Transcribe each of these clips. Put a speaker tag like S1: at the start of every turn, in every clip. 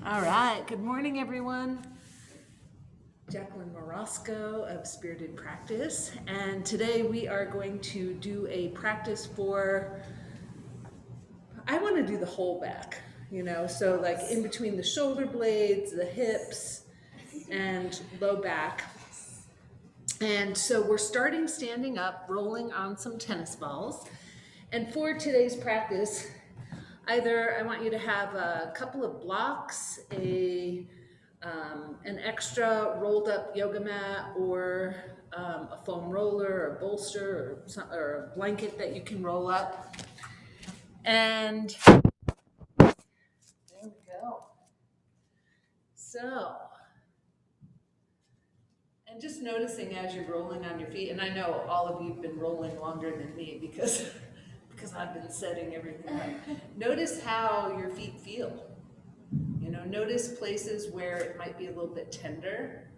S1: All right, good morning, everyone. Jacqueline Morosco of Spirited Practice, and today we are going to do a practice for, I want to do the whole back, so like in between the shoulder blades, the hips, and low back. And so we're starting standing up, rolling on some tennis balls. And for today's practice, either I want you to have a couple of blocks, an extra rolled up yoga mat, or a foam roller or a bolster or a blanket that you can roll up. And there we go. So, and just noticing as you're rolling on your feet, and I know all of you have been rolling longer than me because I've been setting everything up. Notice how your feet feel. Notice places where it might be a little bit tender.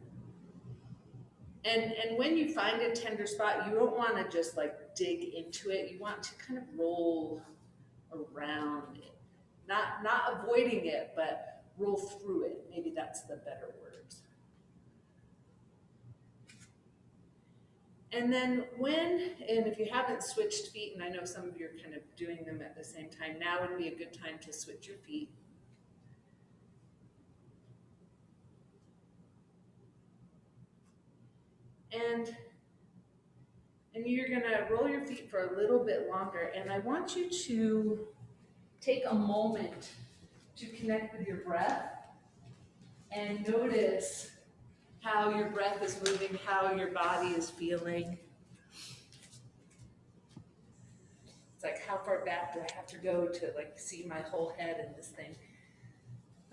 S1: And when you find a tender spot, you don't want to just like dig into it. You want to kind of roll around it. Not avoiding it, but roll through it. Maybe that's the better words. And then and if you haven't switched feet, and I know some of you are kind of doing them at the same time, now would be a good time to switch your feet. And you're gonna roll your feet for a little bit longer, and I want you to take a moment to connect with your breath and notice how your breath is moving, how your body is feeling. It's like, how far back do I have to go to like see my whole head in this thing?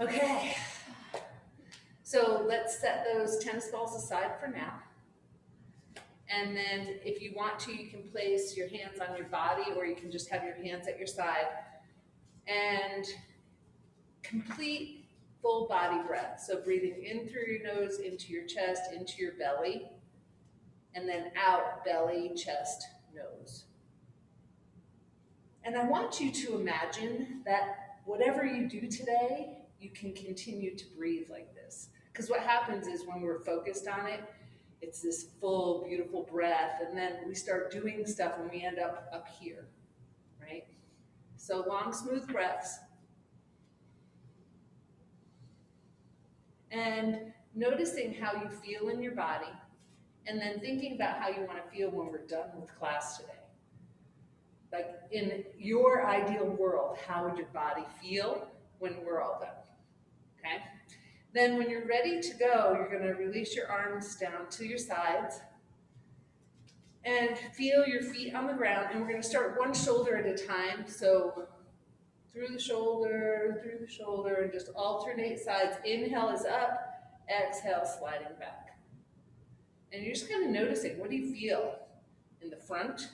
S1: Okay, so let's set those tennis balls aside for now. And then if you want to, you can place your hands on your body, or you can just have your hands at your side and complete full body breath. So breathing in through your nose, into your chest, into your belly, and then out, belly, chest, nose. And I want you to imagine that whatever you do today, you can continue to breathe like this. Because what happens is when we're focused on it, it's this full, beautiful breath, and then we start doing stuff and we end up here, right? So long, smooth breaths. And noticing how you feel in your body, and then thinking about how you want to feel when we're done with class today. Like in your ideal world, how would your body feel when we're all done? Okay? Then when you're ready to go, you're going to release your arms down to your sides and feel your feet on the ground. And we're going to start one shoulder at a time. So through the shoulder, and just alternate sides. Inhale is up, exhale, sliding back. And you're just kind of noticing, what do you feel in the front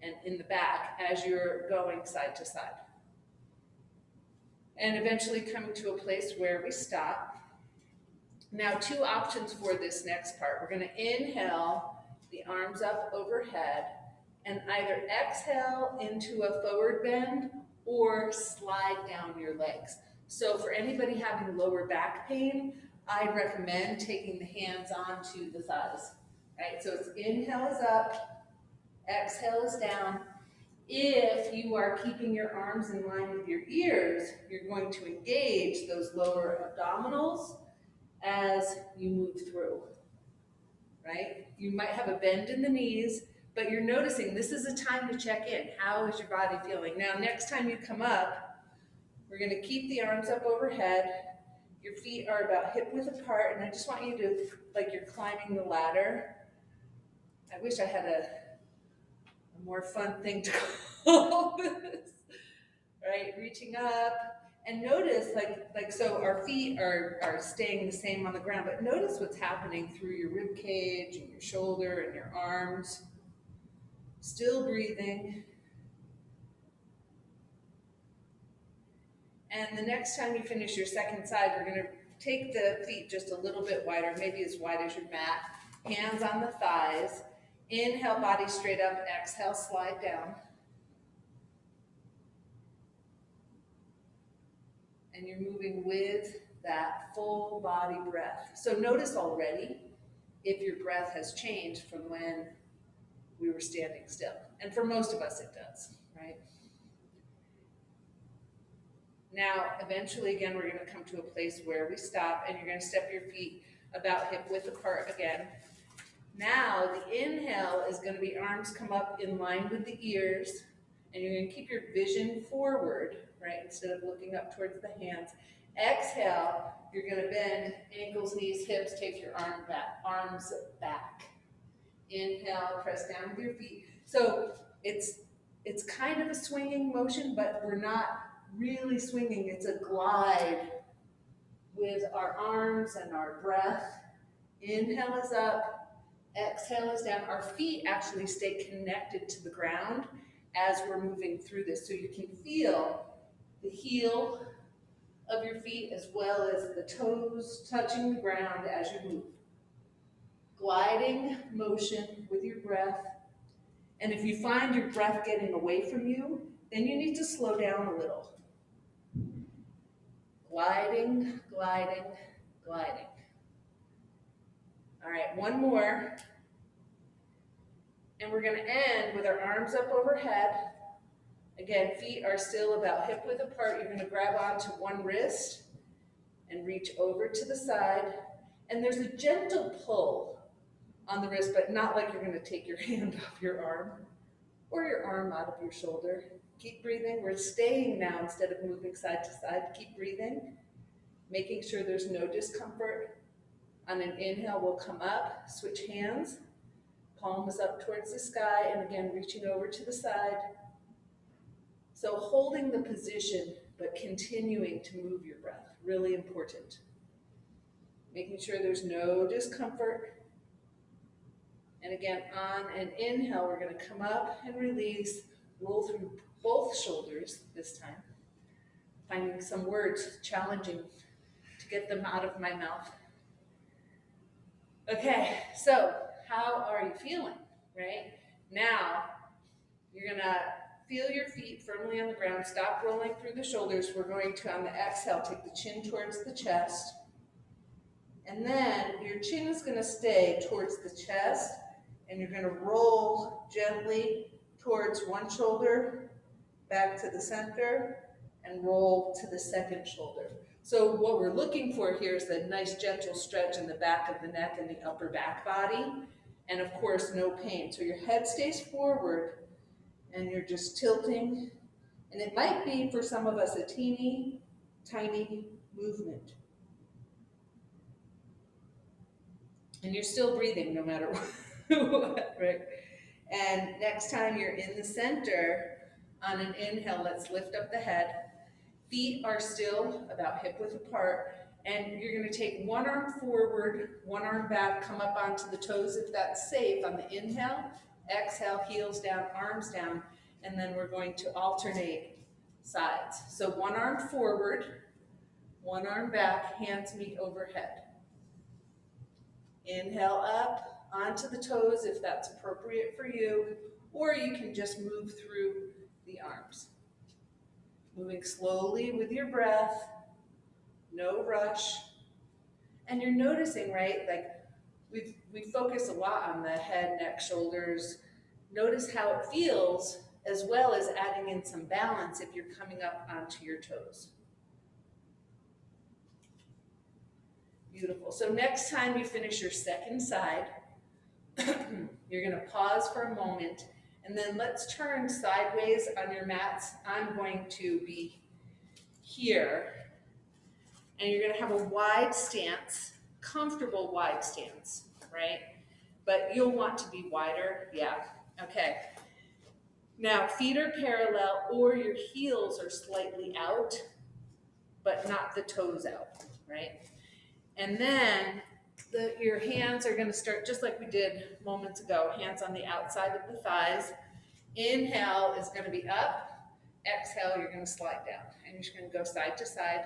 S1: and in the back as you're going side to side? And eventually coming to a place where we stop. Now, two options for this next part. We're going to inhale, the arms up overhead, and either exhale into a forward bend or slide down your legs. So for anybody having lower back pain, I recommend taking the hands onto the thighs. Right? So it's inhale is up, exhale is down. If you are keeping your arms in line with your ears, you're going to engage those lower abdominals as you move through, right? You might have a bend in the knees, but you're noticing this is a time to check in. How is your body feeling? Now, next time you come up, we're going to keep the arms up overhead. Your feet are about hip width apart, and I just want you to, like you're climbing the ladder. I wish I had a more fun thing to call this, right? Reaching up, and notice, so our feet are staying the same on the ground, but notice what's happening through your rib cage and your shoulder and your arms. Still breathing. And the next time you finish your second side, we're going to take the feet just a little bit wider, maybe as wide as your mat. Hands on the thighs. Inhale, body straight up. Exhale, slide down. And you're moving with that full body breath. So notice already if your breath has changed from when we were standing still. And for most of us it does, right? Now, eventually, again, we're going to come to a place where we stop and you're going to step your feet about hip width apart again. Now, the inhale is going to be arms come up in line with the ears, and you're going to keep your vision forward, right, instead of looking up towards the hands. Exhale, you're going to bend ankles, knees, hips, take your arms back. Inhale, press down with your feet. So it's kind of a swinging motion, but we're not really swinging. It's a glide with our arms and our breath. Inhale is up, exhale is down. Our feet actually stay connected to the ground as we're moving through this. So you can feel the heel of your feet as well as the toes touching the ground as you move. Gliding motion with your breath. And if you find your breath getting away from you, then you need to slow down a little. Gliding, gliding, gliding. All right, one more. And we're going to end with our arms up overhead. Again, feet are still about hip width apart. You're going to grab onto one wrist and reach over to the side. And there's a gentle pull on the wrist, but not like you're going to take your hand off your arm or your arm out of your shoulder. Keep breathing. We're staying now instead of moving side to side. Keep breathing, making sure there's no discomfort. On an inhale, we'll come up, switch hands, palms up towards the sky, and again, reaching over to the side. So holding the position, but continuing to move your breath, really important. Making sure there's no discomfort. And again, on an inhale, we're going to come up and release, roll through both shoulders this time. Finding some words challenging to get them out of my mouth. Okay, so how are you feeling, right? Now, you're going to feel your feet firmly on the ground. Stop rolling through the shoulders. We're going to, on the exhale, take the chin towards the chest. And then your chin is going to stay towards the chest, and you're going to roll gently towards one shoulder, back to the center, and roll to the second shoulder. So what we're looking for here is that nice gentle stretch in the back of the neck and the upper back body, and of course no pain. So your head stays forward and you're just tilting, and it might be for some of us a teeny tiny movement. And you're still breathing no matter what, right? And next time you're in the center, on an inhale, let's lift up the head. Feet are still about hip width apart, and you're going to take one arm forward, one arm back, come up onto the toes if that's safe on the inhale. Exhale, heels down, arms down, and then we're going to alternate sides. So one arm forward, one arm back, hands meet overhead. Inhale up onto the toes if that's appropriate for you, or you can just move through the arms. Moving slowly with your breath, no rush. And you're noticing, right, like we focus a lot on the head, neck, shoulders. Notice how it feels, as well as adding in some balance if you're coming up onto your toes. Beautiful. So next time you finish your second side, you're going to pause for a moment, and then let's turn sideways on your mats. I'm going to be here, and you're going to have a wide stance, comfortable wide stance, right? But you'll want to be wider, yeah, okay. Now, feet are parallel, or your heels are slightly out, but not the toes out, right? And then your hands are going to start just like we did moments ago, hands on the outside of the thighs. Inhale is going to be up. Exhale, you're going to slide down. And you're just going to go side to side.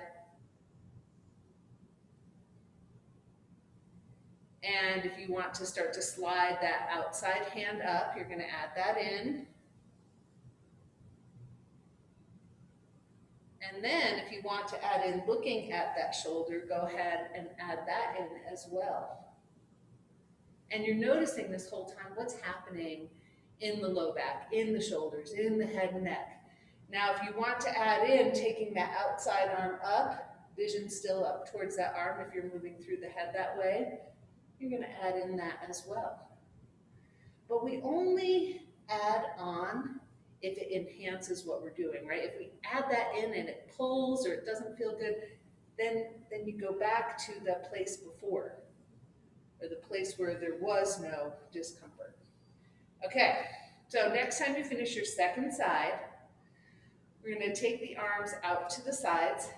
S1: And if you want to start to slide that outside hand up, you're going to add that in. And then if you want to add in looking at that shoulder, go ahead and add that in as well. And you're noticing this whole time what's happening in the low back, in the shoulders, in the head and neck. Now, if you want to add in taking that outside arm up, vision still up towards that arm if you're moving through the head that way, you're going to add in that as well. But we only add on if it enhances what we're doing, right? If we add that in and it pulls or it doesn't feel good, then you go back to the place before, or the place where there was no discomfort. Okay, so next time you finish your second side, we're going to take the arms out to the sides.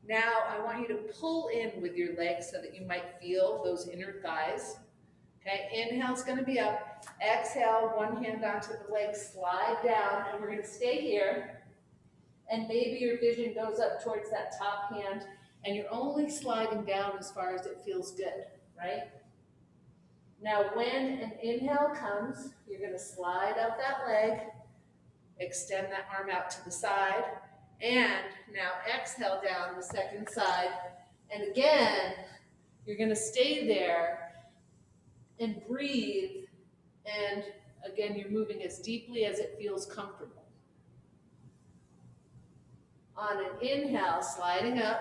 S1: Now I want you to pull in with your legs so that you might feel those inner thighs. Okay, inhale is going to be up. Exhale, one hand onto the leg, slide down, and we're going to stay here. And maybe your vision goes up towards that top hand, and you're only sliding down as far as it feels good, right? Now, when an inhale comes, you're going to slide up that leg, extend that arm out to the side, and now exhale down the second side. And again, you're going to stay there and breathe, and again, you're moving as deeply as it feels comfortable. On an inhale, sliding up,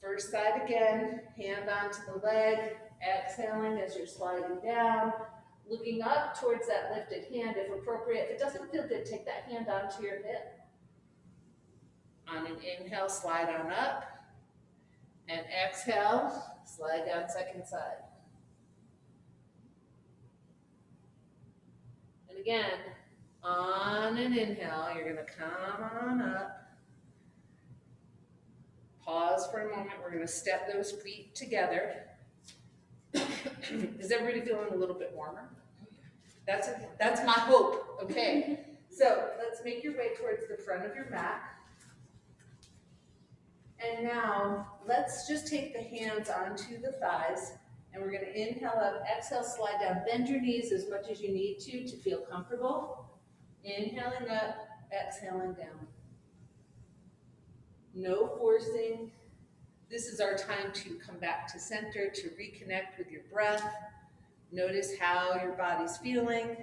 S1: first side again, hand onto the leg, exhaling as you're sliding down, looking up towards that lifted hand if appropriate. If it doesn't feel good, take that hand onto your hip. On an inhale, slide on up, and exhale, slide down second side. And again, on an inhale, you're going to come on up. Pause for a moment. We're going to step those feet together. Is everybody feeling a little bit warmer? That's my hope. Okay. So let's make your way towards the front of your mat. And now let's just take the hands onto the thighs. And we're going to inhale up, exhale, slide down. Bend your knees as much as you need to feel comfortable. Inhaling up, exhaling down. No forcing. This is our time to come back to center, to reconnect with your breath. Notice how your body's feeling.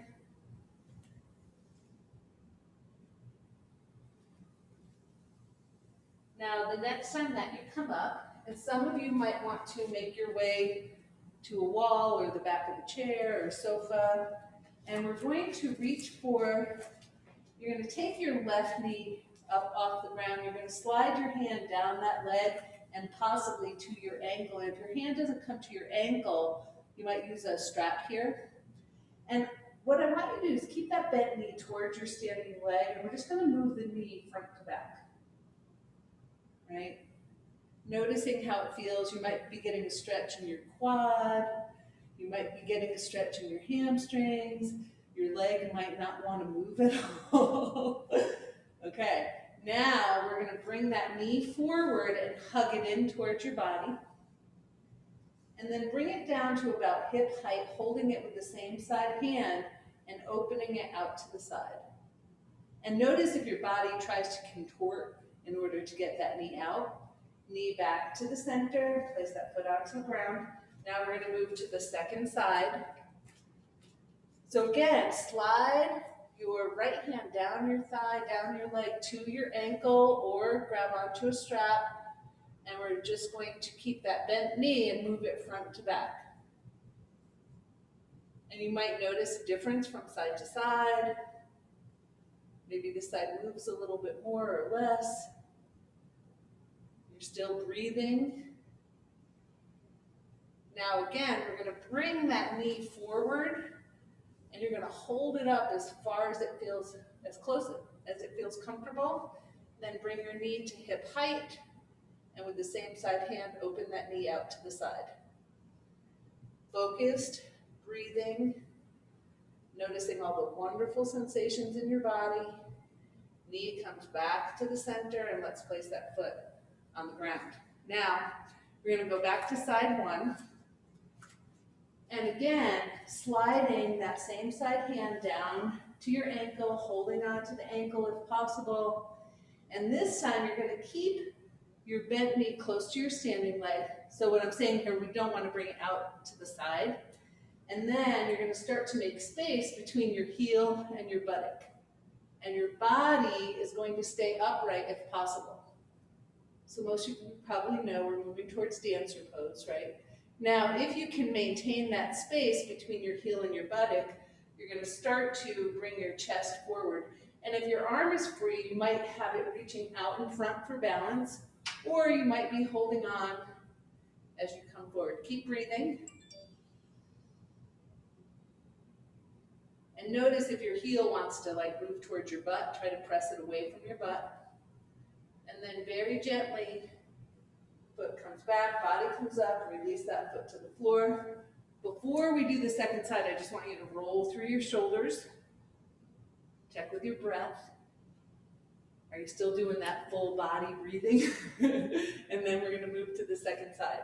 S1: Now, the next time that you come up, and some of you might want to make your way to a wall or the back of a chair or sofa, and we're going to reach for, you're going to take your left knee up off the ground. You're going to slide your hand down that leg and possibly to your ankle. If your hand doesn't come to your ankle, you might use a strap here. And what I want you to do is keep that bent knee towards your standing leg, and we're just going to move the knee front to back, right? Noticing how it feels. You might be getting a stretch in your quad. You might be getting a stretch in your hamstrings. Your leg might not want to move at all. Okay, now we're going to bring that knee forward and hug it in towards your body. And then bring it down to about hip height, holding it with the same side hand and opening it out to the side. And notice if your body tries to contort in order to get that knee out. Knee back to the center, place that foot onto the ground. Now we're going to move to the second side. So again, slide your right hand down your thigh, down your leg to your ankle, or grab onto a strap. And we're just going to keep that bent knee and move it front to back. And you might notice a difference from side to side. Maybe the side moves a little bit more or less. You're still breathing. Now again, we're going to bring that knee forward, and you're going to hold it up as far as it feels, as close as it feels comfortable. Then bring your knee to hip height, and with the same side hand, open that knee out to the side. Focused, breathing, noticing all the wonderful sensations in your body. Knee comes back to the center, and let's place that foot on the ground. Now, we're going to go back to side one. And again, sliding that same side hand down to your ankle, holding on to the ankle if possible. And this time you're going to keep your bent knee close to your standing leg. So what I'm saying here, we don't want to bring it out to the side. And then you're going to start to make space between your heel and your buttock. And your body is going to stay upright if possible. So most of you probably know we're moving towards dancer pose, right? Now, if you can maintain that space between your heel and your buttock, you're going to start to bring your chest forward. And if your arm is free, you might have it reaching out in front for balance, or you might be holding on as you come forward. Keep breathing. And notice if your heel wants to like move towards your butt, try to press it away from your butt. And then very gently, foot comes back, body comes up, release that foot to the floor. Before we do the second side, I just want you to roll through your shoulders. Check with your breath. Are you still doing that full body breathing? And then we're going to move to the second side.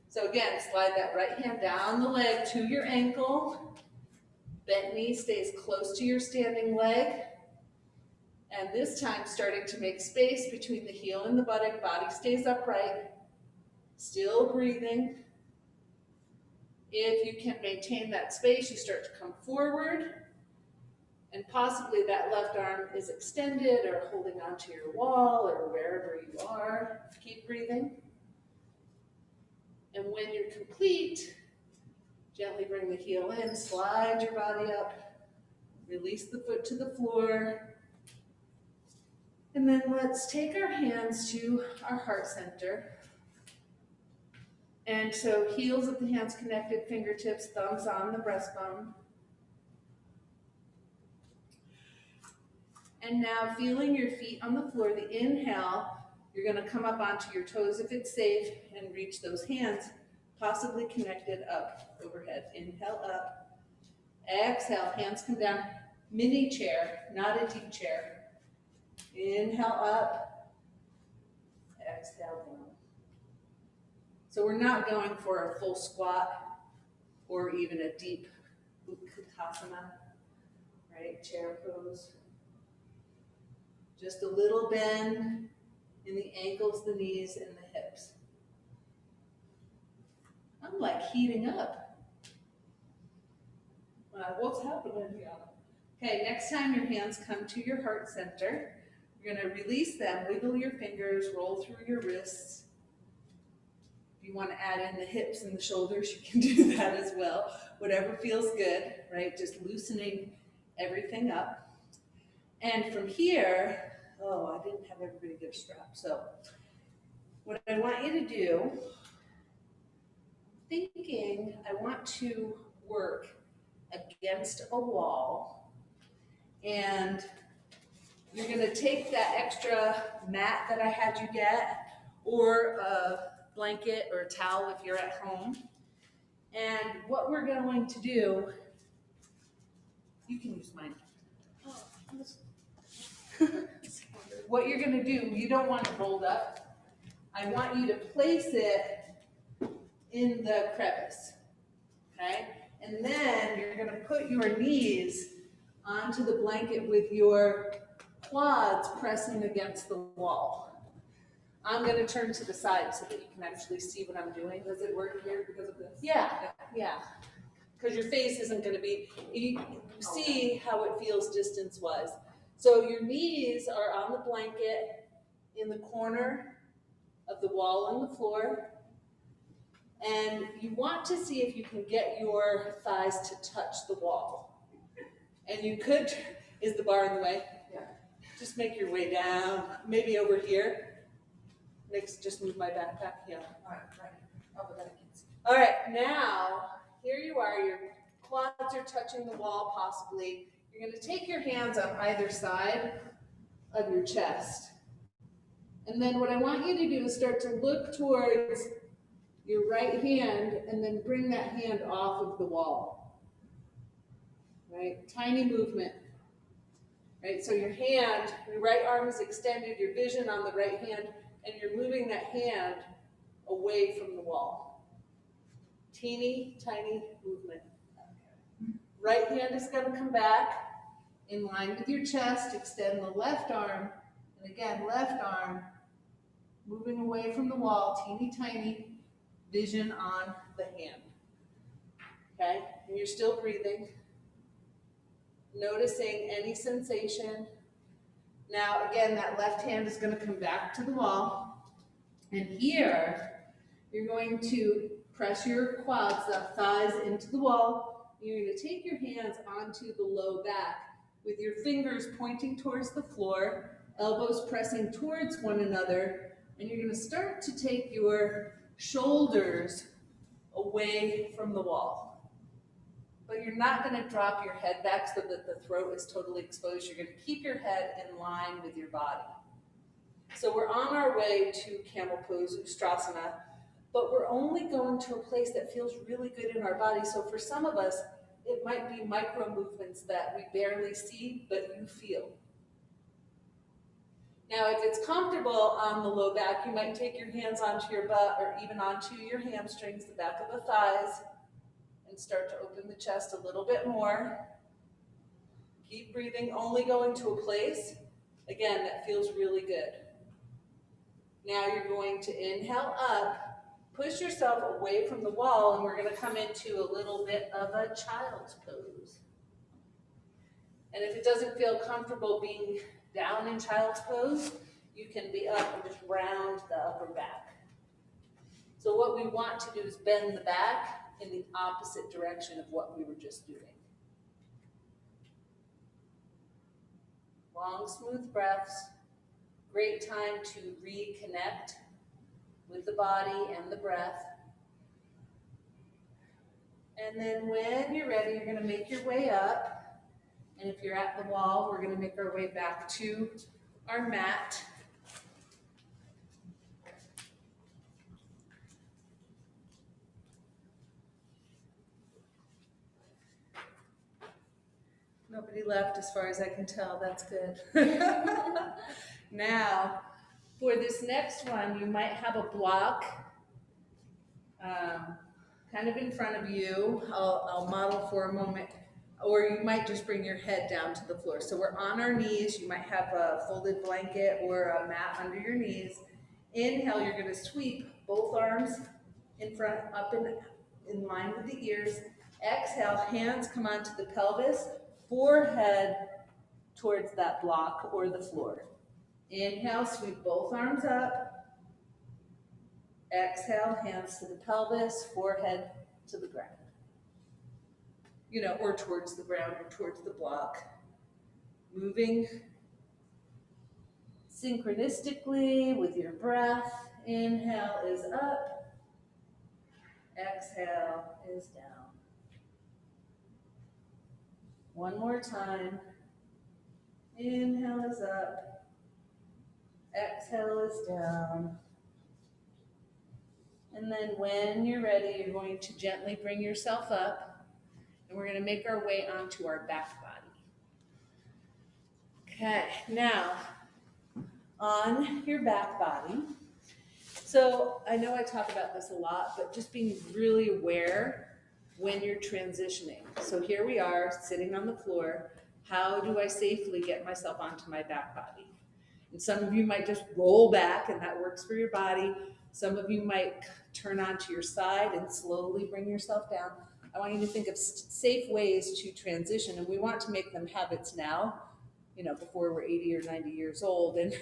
S1: So again, slide that right hand down the leg to your ankle. Bent knee stays close to your standing leg. And this time, starting to make space between the heel and the buttock. Body stays upright. Still breathing. If you can maintain that space, you start to come forward. And possibly that left arm is extended or holding onto your wall or wherever you are. Keep breathing. And when you're complete, gently bring the heel in, slide your body up, release the foot to the floor. And then let's take our hands to our heart center. And so heels of the hands connected, fingertips, thumbs on the breastbone. And now feeling your feet on the floor, the inhale, you're going to come up onto your toes if it's safe and reach those hands, possibly connected up overhead. Inhale up. Exhale, hands come down. Mini chair, not a deep chair. Inhale up. Exhale down. So we're not going for a full squat or even a deep uttasana, right? Chair pose. Just a little bend in the ankles, the knees, and the hips. I'm like heating up. What's happening here? Okay, next time your hands come to your heart center, you're going to release them, wiggle your fingers, roll through your wrists. If you want to add in the hips and the shoulders, you can do that as well. Whatever feels good, right? Just loosening everything up. And from here, I didn't have everybody get a strap. So what I want you to do, thinking I want to work against a wall, and you're going to take that extra mat that I had you get, or a blanket or a towel if you're at home. And what we're going to do, you can use mine. What you're going to do, you don't want it rolled up. I want you to place it in the crevice, okay? And then you're going to put your knees onto the blanket with your quads pressing against the wall. I'm going to turn to the side so that you can actually see what I'm doing. Does it work here because of this? Yeah. Because your face isn't going to be, you see how it feels distance-wise. So your knees are on the blanket in the corner of the wall and the floor. And you want to see if you can get your thighs to touch the wall. And you could, is the bar in the way? Yeah. Just make your way down, maybe over here. Next, just move my backpack, yeah. All right. Oh, but then I can see. All right, now, here you are, your quads are touching the wall possibly. You're gonna take your hands on either side of your chest. And then what I want you to do is start to look towards your right hand and then bring that hand off of the wall, right? Tiny movement, right? So your hand, your right arm is extended, your vision on the right hand, and you're moving that hand away from the wall. Teeny, tiny movement. Right hand is going to come back in line with your chest. Extend the left arm And again, left arm moving away from the wall, teeny tiny vision on the hand. Okay, and you're still breathing, noticing any sensation. Now, again, that left hand is going to come back to the wall. And here, you're going to press your quads, the thighs into the wall. You're going to take your hands onto the low back with your fingers pointing towards the floor, elbows pressing towards one another, and you're going to start to take your shoulders away from the wall. But you're not going to drop your head back so that the throat is totally exposed. You're going to keep your head in line with your body. So we're on our way to camel pose, ustrasana, but we're only going to a place that feels really good in our body. So for some of us, it might be micro movements that we barely see, but you feel. Now, if it's comfortable on the low back, you might take your hands onto your butt or even onto your hamstrings, the back of the thighs, and start to open the chest a little bit more. Keep breathing, only going to a place, again, that feels really good. Now you're going to inhale up, push yourself away from the wall, and we're going to come into a little bit of a child's pose. And if it doesn't feel comfortable being down in child's pose, you can be up and just round the upper back. So what we want to do is bend the back in the opposite direction of what we were just doing. Long, smooth breaths. Great time to reconnect with the body and the breath. And then when you're ready, you're going to make your way up. And if you're at the wall, we're going to make our way back to our mat. Nobody left as far as I can tell. That's good. Now, for this next one, you might have a block kind of in front of you. I'll model for a moment. Or you might just bring your head down to the floor. So we're on our knees. You might have a folded blanket or a mat under your knees. Inhale, you're going to sweep both arms in front, up in line with the ears. Exhale, hands come onto the pelvis, forehead towards that block or the floor. Inhale, sweep both arms up. Exhale, hands to the pelvis, forehead to the ground. Or towards the ground or towards the block. Moving synchronistically with your breath. Inhale is up. Exhale is down. One more time. Inhale is up. Exhale is down. And then when you're ready, you're going to gently bring yourself up, and we're going to make our way onto our back body. Okay, now on your back body. So I know I talk about this a lot, but just being really aware when you're transitioning. So here we are sitting on the floor. How do I safely get myself onto my back body? And some of you might just roll back and that works for your body. Some of you might turn onto your side and slowly bring yourself down. I want you to think of safe ways to transition, and we want to make them habits now, before we're 80 or 90 years old, and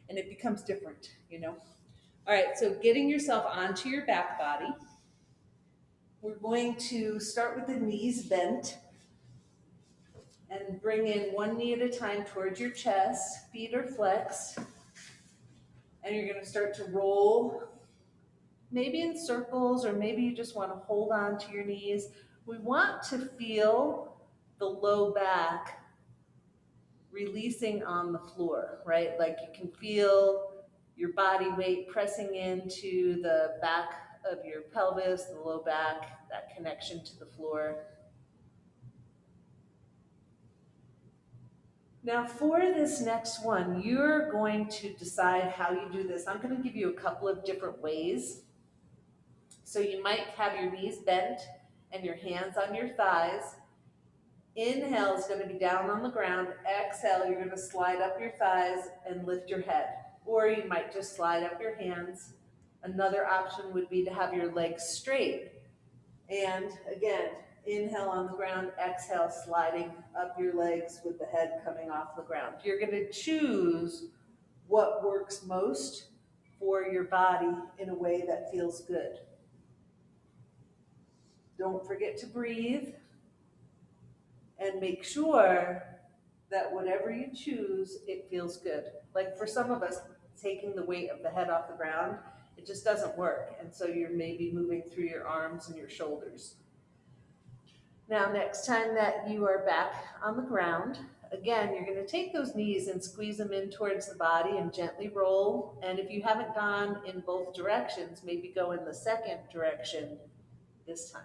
S1: it becomes different, All right, so getting yourself onto your back body. We're going to start with the knees bent and bring in one knee at a time towards your chest. Feet are flexed. And you're going to start to roll, maybe in circles, or maybe you just want to hold on to your knees. We want to feel the low back releasing on the floor, right? Like you can feel your body weight pressing into the back of your pelvis, the low back, that connection to the floor. Now for this next one, you're going to decide how you do this. I'm going to give you a couple of different ways. So you might have your knees bent and your hands on your thighs. Inhale is going to be down on the ground. Exhale, you're going to slide up your thighs and lift your head. Or you might just slide up your hands. Another option would be to have your legs straight. And again, inhale on the ground, exhale, sliding up your legs with the head coming off the ground. You're going to choose what works most for your body in a way that feels good. Don't forget to breathe and make sure that whatever you choose, it feels good. Like for some of us, taking the weight of the head off the ground, it just doesn't work. And so you're maybe moving through your arms and your shoulders. Now, next time that you are back on the ground, again, you're going to take those knees and squeeze them in towards the body and gently roll. And if you haven't gone in both directions, maybe go in the second direction this time.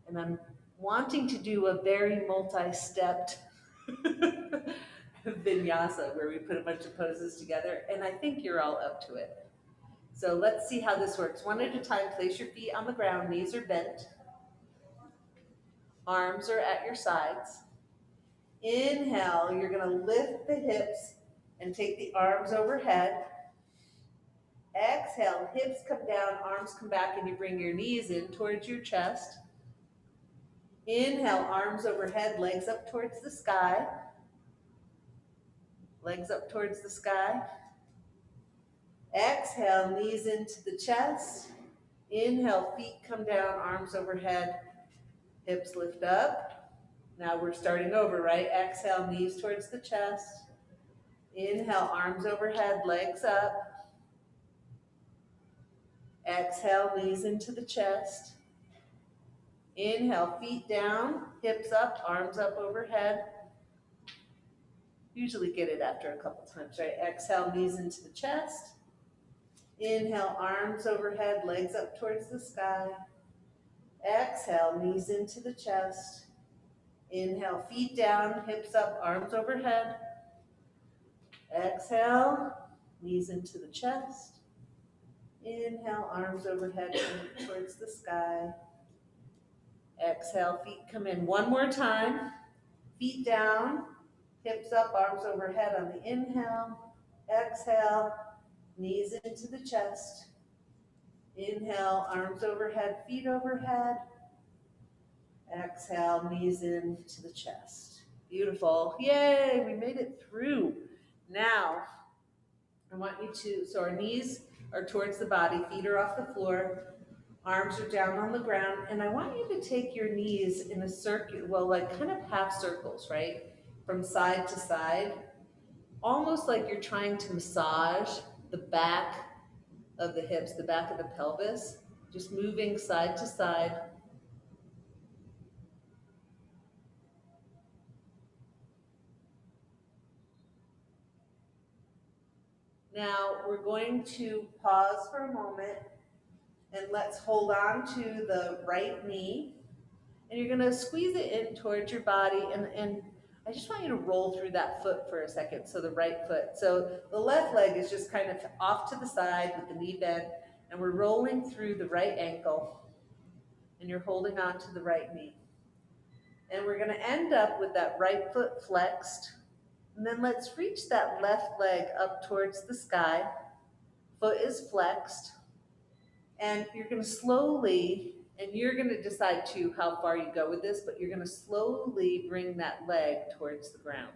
S1: And I'm wanting to do a very multi-stepped vinyasa where we put a bunch of poses together, and I think you're all up to it. So let's see how this works. One at a time, place your feet on the ground, knees are bent, arms are at your sides. Inhale, you're going to lift the hips and take the arms overhead. Exhale, hips come down, arms come back, and you bring your knees in towards your chest. Inhale, arms overhead, legs up towards the sky. Legs up towards the sky. Exhale, knees into the chest. Inhale, feet come down, arms overhead, hips lift up. Now we're starting over, right? Exhale, knees towards the chest. Inhale, arms overhead, legs up. Exhale, knees into the chest. Inhale, feet down, hips up, arms up overhead. Usually get it after a couple times, right? Exhale, knees into the chest. Inhale, arms overhead, legs up towards the sky. Exhale, knees into the chest. Inhale, feet down, hips up, arms overhead. Exhale, knees into the chest. Inhale, arms overhead towards the sky. Exhale, feet come in. One more time. Feet down, hips up, arms overhead on the inhale. Exhale, knees into the chest. Inhale, arms overhead, feet overhead. Exhale, knees into the chest. Beautiful. Yay, we made it through. Now, I want you to, so our knees are towards the body, feet are off the floor, arms are down on the ground, and I want you to take your knees in a circle, well, like kind of half circles, right? From side to side, almost like you're trying to massage the back of the hips, the back of the pelvis, just moving side to side. Now we're going to pause for a moment and let's hold on to the right knee. And you're gonna squeeze it in towards your body, and I just want you to roll through that foot for a second, so the right foot. So the left leg is just kind of off to the side with the knee bent, and we're rolling through the right ankle, and you're holding on to the right knee. And we're gonna end up with that right foot flexed, and then let's reach that left leg up towards the sky. Foot is flexed, and you're gonna slowly, and you're going to decide too how far you go with this, but you're going to slowly bring that leg towards the ground.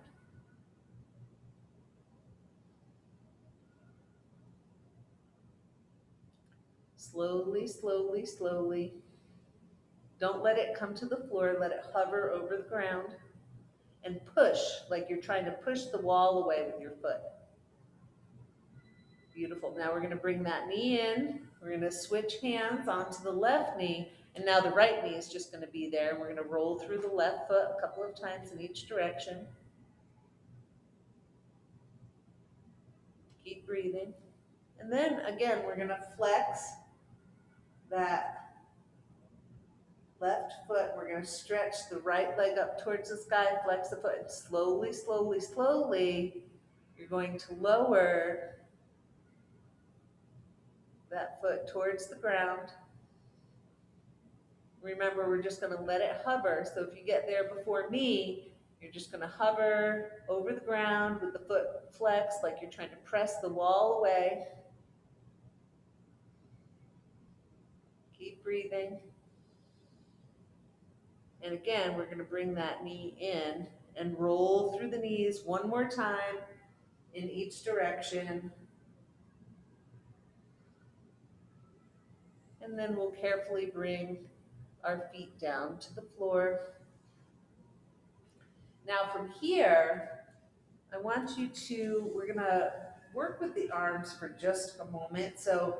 S1: Slowly, slowly, slowly. Don't let it come to the floor. Let it hover over the ground and push like you're trying to push the wall away with your foot. Beautiful. Now we're going to bring that knee in. We're going to switch hands onto the left knee. And now the right knee is just going to be there. And we're going to roll through the left foot a couple of times in each direction. Keep breathing. And then again, we're going to flex that left foot. We're going to stretch the right leg up towards the sky, flex the foot, and slowly, slowly, slowly, you're going to lower that foot towards the ground.
S2: Remember, we're just gonna let it hover. So if you get there before me, you're just gonna hover over the ground with the foot flexed like you're trying to press the wall away. Keep breathing. And again, we're gonna bring that knee in and roll through the knees one more time in each direction. And then we'll carefully bring our feet down to the floor. Now from here, I want you to, we're gonna work with the arms for just a moment. So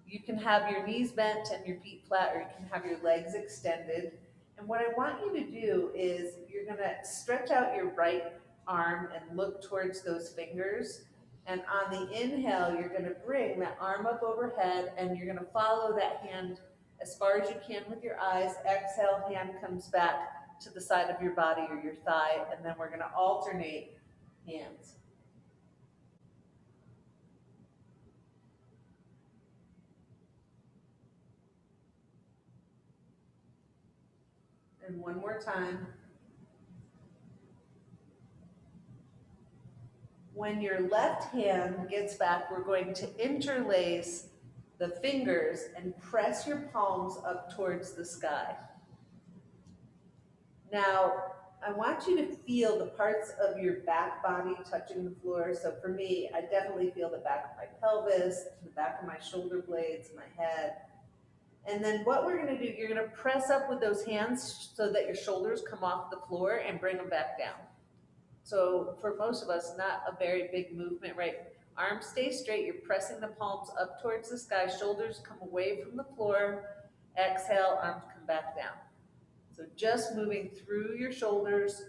S2: you can have your knees bent and your feet flat, or you can have your legs extended. And what I want you to do is you're gonna stretch out your right arm and look towards those fingers. And on the inhale, you're gonna bring that arm up overhead and you're gonna follow that hand as far as you can with your eyes. Exhale, hand comes back to the side of your body or your thigh, and then we're gonna alternate hands. And one more time. When your left hand gets back, we're going to interlace the fingers and press your palms up towards the sky. Now, I want you to feel the parts of your back body touching the floor. So for me, I definitely feel the back of my pelvis, the back of my shoulder blades, my head. And then what we're gonna do, you're gonna press up with those hands so that your shoulders come off the floor and bring them back down. So for most of us, not a very big movement, right? Arms stay straight, you're pressing the palms up towards the sky, shoulders come away from the floor, exhale, arms come back down. So just moving through your shoulders,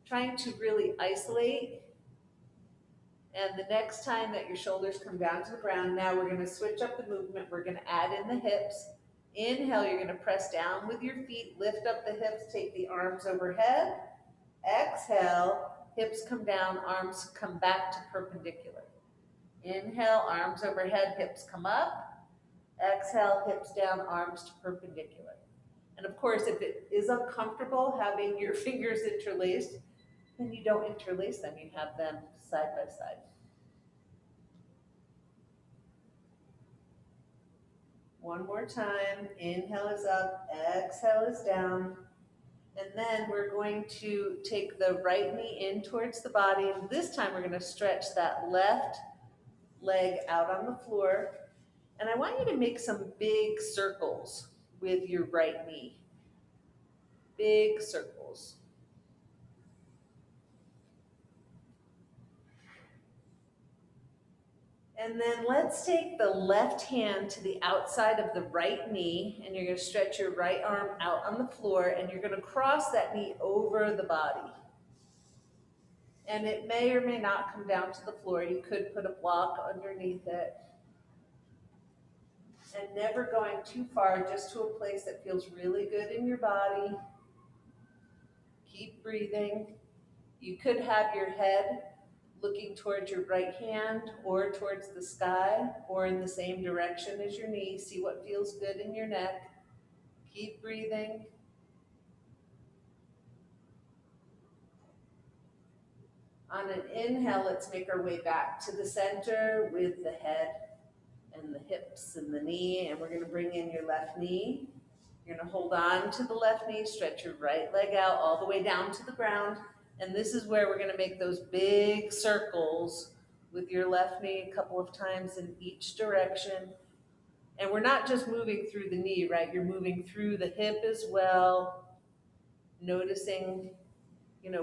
S2: trying to really isolate. And the next time that your shoulders come down to the ground, now we're gonna switch up the movement, we're gonna add in the hips. Inhale, you're gonna press down with your feet, lift up the hips, take the arms overhead. Exhale, hips come down, arms come back to perpendicular. Inhale, arms overhead, hips come up. Exhale, hips down, arms to perpendicular. And of course, if it is uncomfortable having your fingers interlaced, then you don't interlace them, you have them side by side. One more time, inhale is up, exhale is down. And then we're going to take the right knee in towards the body. And this time we're going to stretch that left leg out on the floor. And I want you to make some big circles with your right knee. Big circles. And then let's take the left hand to the outside of the right knee, and you're going to stretch your right arm out on the floor, and you're going to cross that knee over the body. And it may or may not come down to the floor. You could put a block underneath it. And never going too far, just to a place that feels really good in your body. Keep breathing. You could have your head looking towards your right hand or towards the sky or in the same direction as your knee. See what feels good in your neck. Keep breathing. On an inhale, let's make our way back to the center with the head and the hips and the knee, and we're going to bring in your left knee. You're going to hold on to the left knee, stretch your right leg out all the way down to the ground, and this is where we're going to make those big circles with your left knee a couple of times in each direction. And we're not just moving through the knee, right? You're moving through the hip as well, noticing,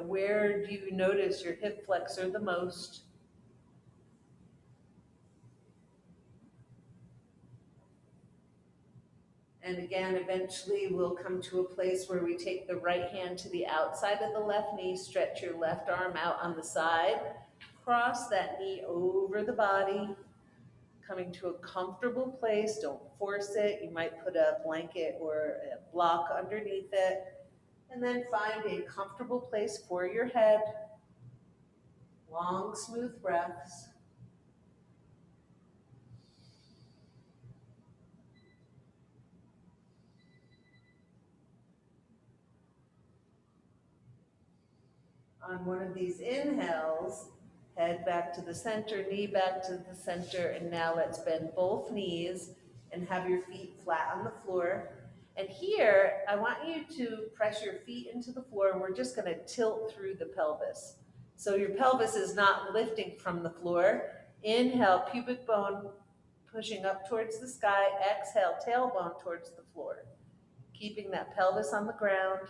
S2: where do you notice your hip flexor the most? And again, eventually we'll come to a place where we take the right hand to the outside of the left knee, stretch your left arm out on the side, cross that knee over the body, coming to a comfortable place. Don't force it. You might put a blanket or a block underneath it. And then find a comfortable place for your head. Long, smooth breaths. On one of these inhales, head back to the center, knee back to the center, and now let's bend both knees and have your feet flat on the floor. And here, I want you to press your feet into the floor, and we're just gonna tilt through the pelvis. So your pelvis is not lifting from the floor. Inhale, pubic bone pushing up towards the sky. Exhale, tailbone towards the floor. Keeping that pelvis on the ground.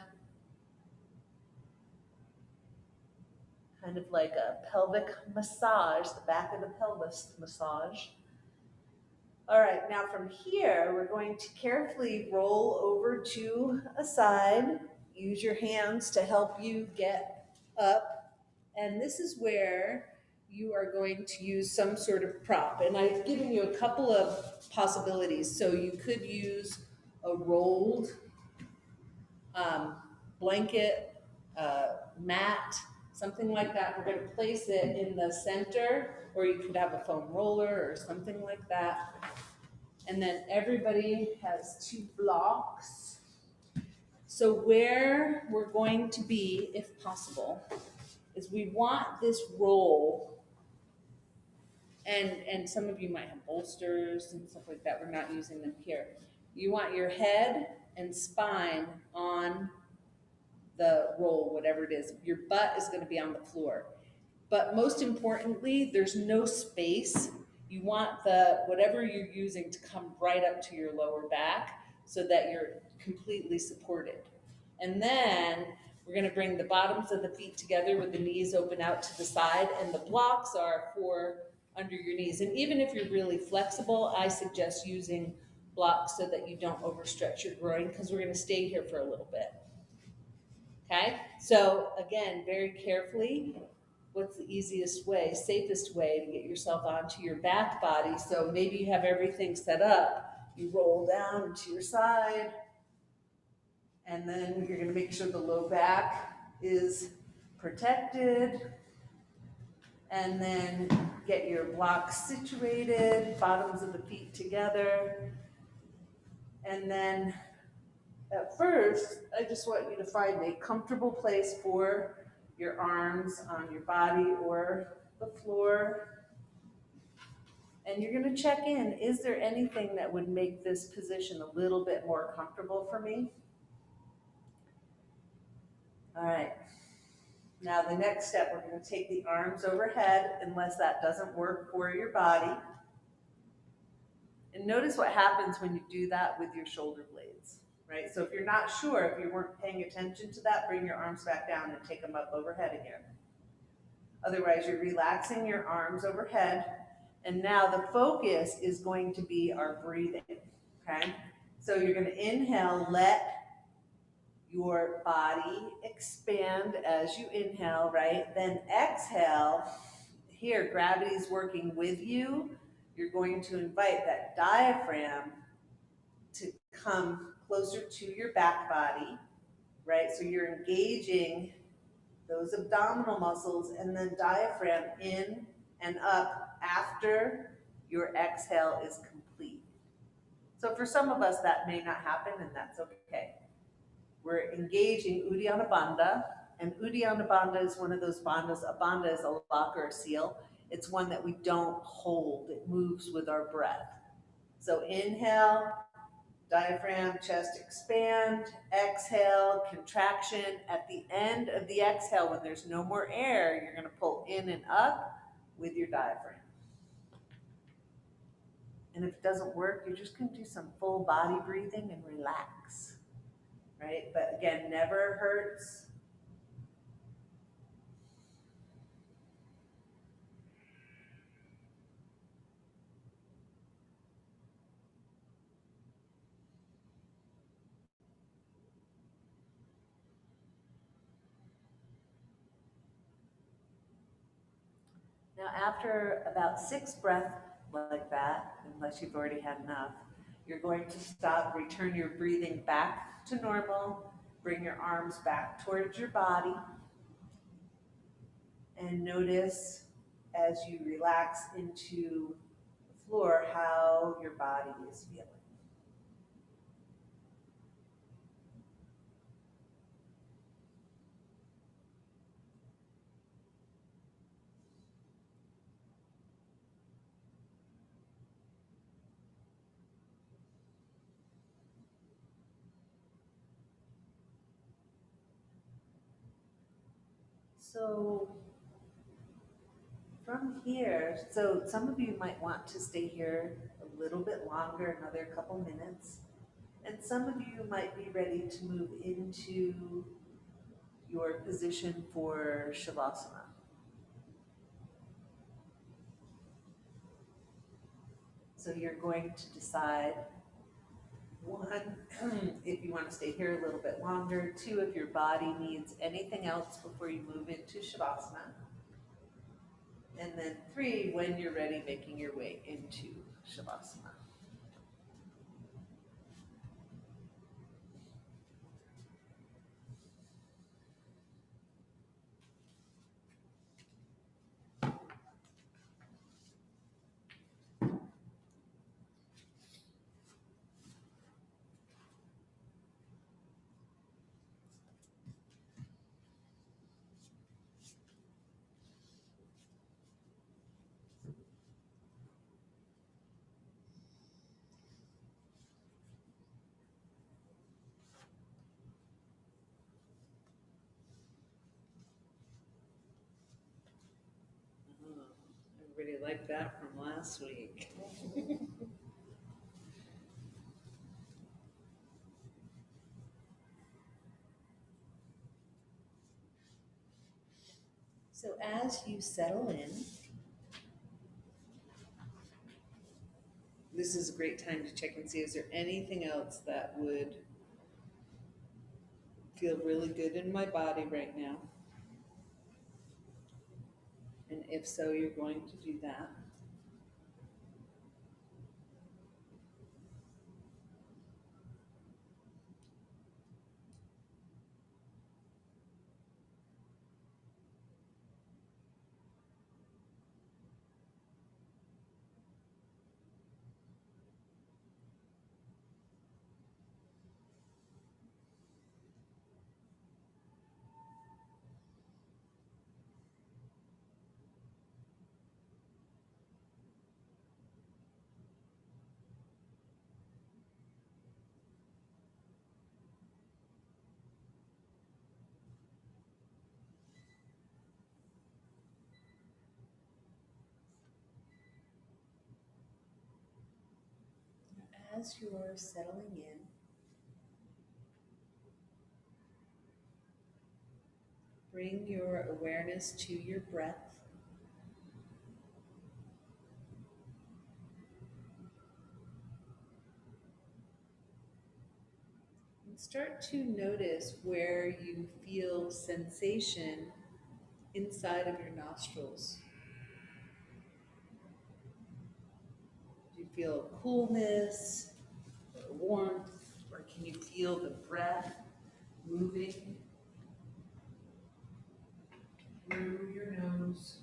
S2: Kind of like a pelvic massage, the back of the pelvis massage. All right, now from here, we're going to carefully roll over to a side. Use your hands to help you get up. And this is where you are going to use some sort of prop. And I've given you a couple of possibilities. So you could use a rolled blanket, mat, something like that. We're going to place it in the center, or you could have a foam roller or something like that. And then everybody has 2 blocks. So where we're going to be, if possible, is we want this roll, and some of you might have bolsters and stuff like that. We're not using them here. You want your head and spine on the roll, whatever it is. Your butt is going to be on the floor. But most importantly, there's no space. You want whatever you're using to come right up to your lower back so that you're completely supported. And then we're going to bring the bottoms of the feet together with the knees open out to the side, and the blocks are for under your knees. And even if you're really flexible, I suggest using blocks so that you don't overstretch your groin, because we're going to stay here for a little bit. Okay, so again, very carefully, what's the easiest way, safest way to get yourself onto your back body? So maybe you have everything set up, you roll down to your side, and then you're gonna make sure the low back is protected, and then get your blocks situated, bottoms of the feet together, and then at first, I just want you to find a comfortable place for your arms on your body or the floor. And you're going to check in, is there anything that would make this position a little bit more comfortable for me? All right. Now the next step, we're going to take the arms overhead, unless that doesn't work for your body. And notice what happens when you do that with your shoulder blades. Right? So if you're not sure, if you weren't paying attention to that, bring your arms back down and take them up overhead again. Otherwise, you're relaxing your arms overhead. And now the focus is going to be our breathing, okay? So you're gonna inhale, let your body expand as you inhale, right? Then exhale, here, gravity's working with you. You're going to invite that diaphragm to come closer to your back body, right? So you're engaging those abdominal muscles, and then diaphragm in and up after your exhale is complete. So for some of us that may not happen, and that's okay. We're engaging Uddiyana Bandha, and Uddiyana Bandha is one of those bandhas. A bandha is a lock or a seal. It's one that we don't hold. It moves with our breath. So inhale, diaphragm, chest expand, exhale, contraction. At the end of the exhale, when there's no more air, you're going to pull in and up with your diaphragm. And if it doesn't work, you're just going to do some full body breathing and relax, right? But again, never hurts. Now, after about 6 breaths like that, unless you've already had enough, you're going to stop, return your breathing back to normal, bring your arms back towards your body, and notice as you relax into the floor how your body is feeling. So from here, so some of you might want to stay here a little bit longer, another couple minutes. And some of you might be ready to move into your position for Shavasana. So you're going to decide, one, if you want to stay here a little bit longer, two, if your body needs anything else before you move into Shavasana, and then three, when you're ready, making your way into Shavasana. Everybody liked that from last week. So as you settle in, this is a great time to check and see, is there anything else that would feel really good in my body right now? And if so, you're going to do that. As you're settling in, bring your awareness to your breath. And start to notice where you feel sensation inside of your nostrils. Do you feel coolness or warmth, or can you feel the breath moving through your nose?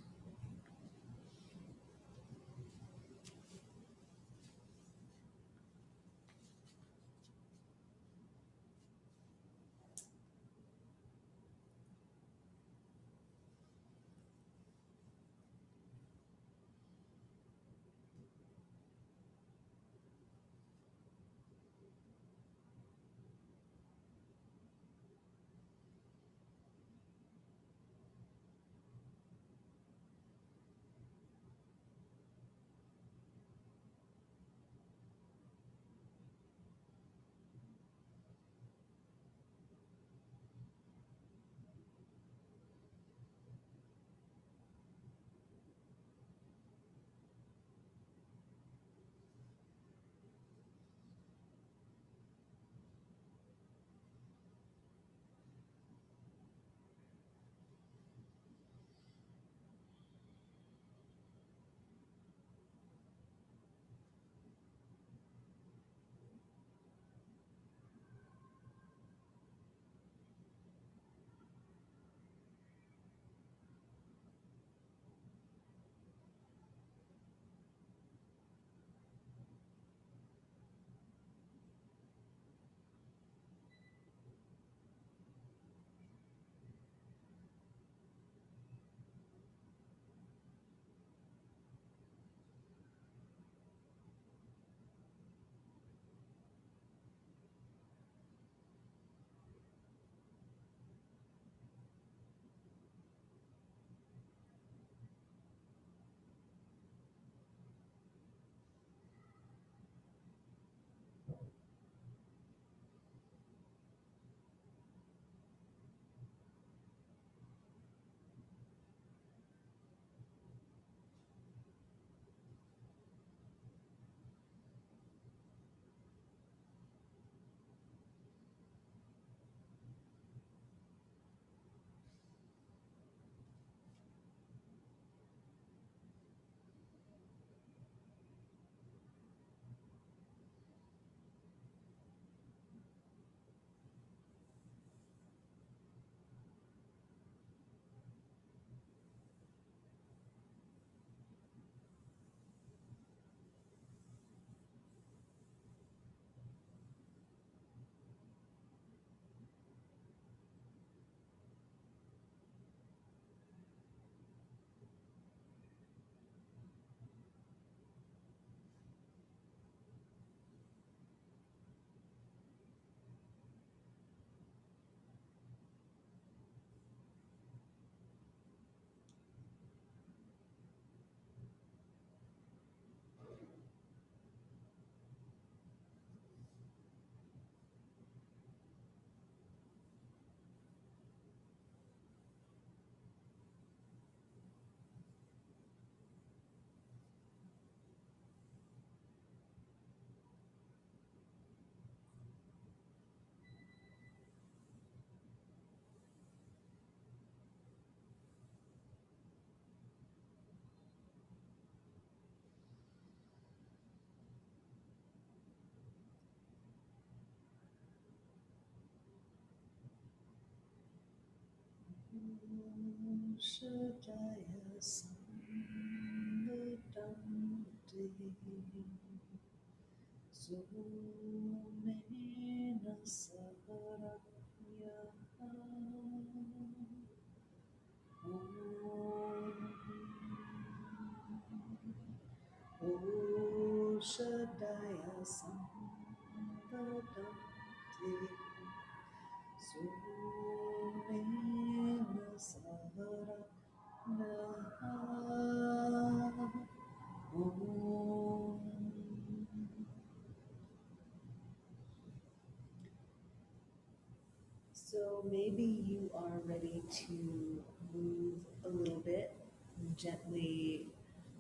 S2: So maybe you are ready to move a little bit and gently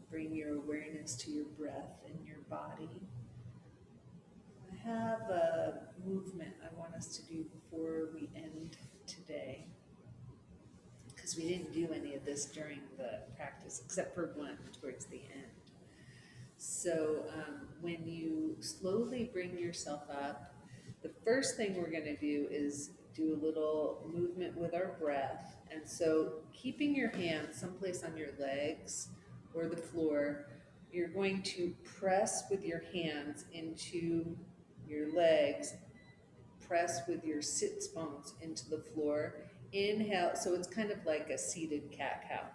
S2: bring your awareness to your breath and your body. I have a movement I want us to do before we end today, because we didn't do any of this during the practice except for one towards the end. So when you slowly bring yourself up, the first thing we're going to do is do a little movement with our breath. And so keeping your hands someplace on your legs or the floor, you're going to press with your hands into your legs, press with your sits bones into the floor. Inhale, so it's kind of like a seated cat-cow.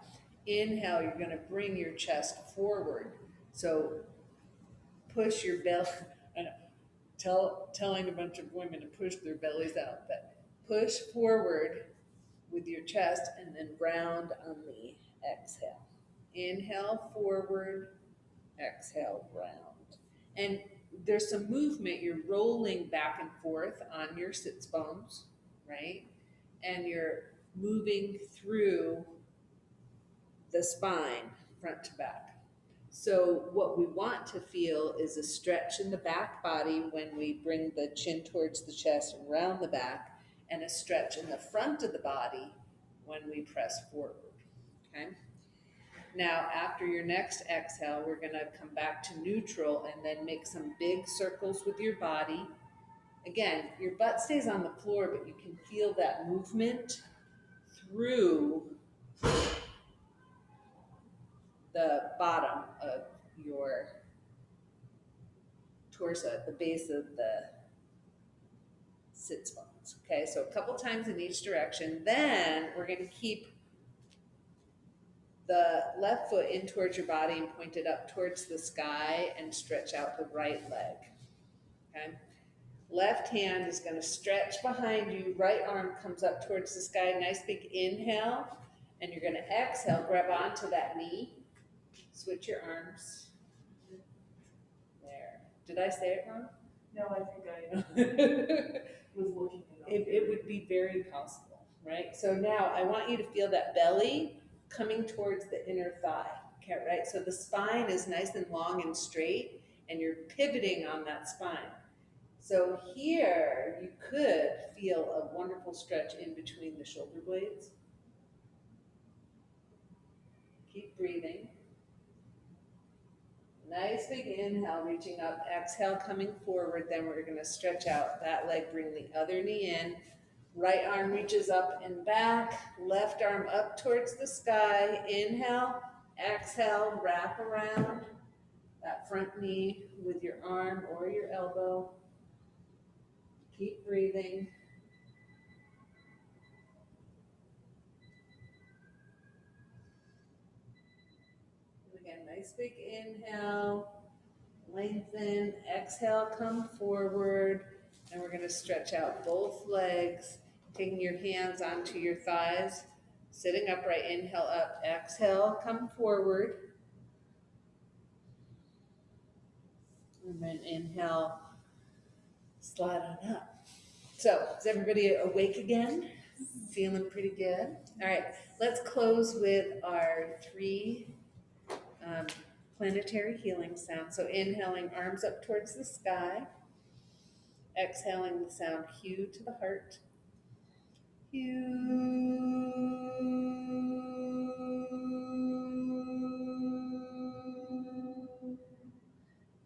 S2: Inhale, you're going to bring your chest forward. So push your belly. I know, telling a bunch of women to push their bellies out, but push forward with your chest and then round on the exhale. Inhale forward, exhale round. And there's some movement. You're rolling back and forth on your sits bones, right? And you're moving through the spine, front to back. So what we want to feel is a stretch in the back body when we bring the chin towards the chest and round the back, and a stretch in the front of the body when we press forward, okay? Now, after your next exhale, we're gonna come back to neutral and then make some big circles with your body. Again, your butt stays on the floor, but you can feel that movement through the bottom of your torso, at the base of the sits bones. Okay, so a couple times in each direction. Then we're going to keep the left foot in towards your body and point it up towards the sky and stretch out the right leg. Okay, left hand is going to stretch behind you. Right arm comes up towards the sky. Nice big inhale. And you're going to exhale, grab onto that knee. Switch your arms. There. Did I say it wrong?
S3: No, I think I was looking it up.
S1: It would be very possible, right? So now I want you to feel that belly coming towards the inner thigh, okay, right? So the spine is nice and long and straight, and you're pivoting on that spine. So here you could feel a wonderful stretch in between the shoulder blades. Keep breathing. Nice big inhale, reaching up, exhale, coming forward. Then we're going to stretch out that leg, bring the other knee in. Right arm reaches up and back, left arm up towards the sky. Inhale, exhale, wrap around that front knee with your arm or your elbow. Keep breathing. Again, nice big inhale. Lengthen, exhale, come forward, and we're going to stretch out both legs, taking your hands onto your thighs, sitting upright, inhale up, exhale, come forward, and then inhale, slide on up. So, is everybody awake again? Feeling pretty good? All right, let's close with our three planetary healing sounds. So inhaling, arms up towards the sky. Exhaling the sound Q to the heart. Q.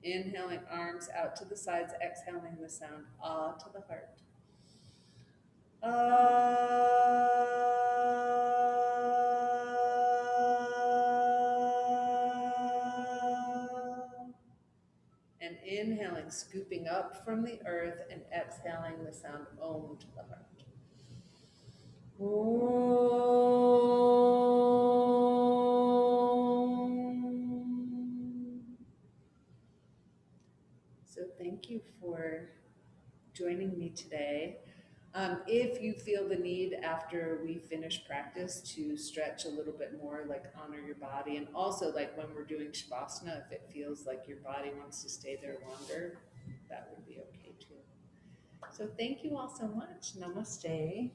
S1: Inhaling, arms out to the sides. Exhaling the sound Ah to the heart. Ah. inhaling, scooping up from the earth, and exhaling the sound Om to the heart. Om. So thank you for joining me today. If you feel the need after we finish practice to stretch a little bit more, like honor your body, and also like when we're doing Shavasana, if it feels like your body wants to stay there longer, that would be okay too. So thank you all so much. Namaste.